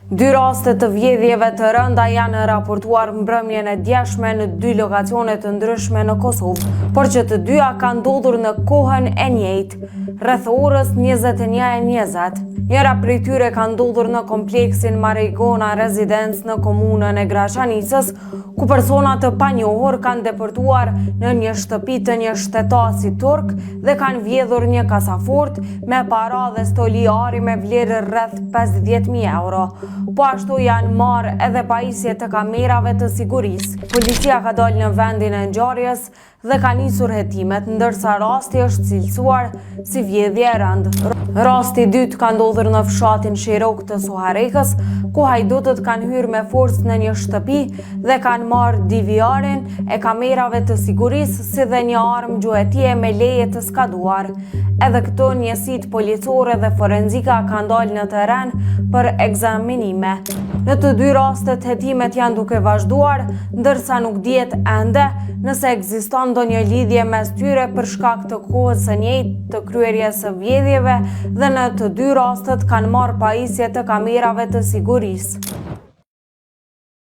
Dy raste të vjedhjeve të rënda janë raportuar mbrëmjen e djeshme në dy lokacione të ndryshme në Kosovë, por që të dyja kanë ndodhur në kohën e njëjtë, rreth orës 21:20. Njëra prej tyre ka ndodhur në kompleksin Marigona Residence në komunën e Graçanicës, ku persona të panjohur kanë deportuar në një shtëpi të një shtetasi turk dhe kanë vjedhur një kasafort me para dhe stoli ari me vlerë rreth 50.000 euro. Po ashtu janë marrë edhe pajisje të kamerave të sigurisë. Policia ka dalë në vendin e ngjarjes dhe ka nisur hetimet, ndërsa rasti është cilësuar si vjedhje e rëndë. Rasti i dytë ka ndodhur në fshatin Shirok të Suharekës, ku hajdutët kanë hyrë me forcë në një shtëpi dhe kanë marrë DVR-in e kamerave të sigurisë, si dhe një armë gjuetie me leje të skaduar. Edhe këto njësitë policore dhe forenzika kanë dalë në terren për ekzaminime. Në të dy rastet hetimet janë duke vazhduar, ndërsa nuk dihet ende nëse ekziston ndonjë lidhje mes tyre për shkak të kohës së njëjtë të kryerjes së vjedhjeve dhe në të dy rastet kanë marrë pajisje të kamerave të sigurisë.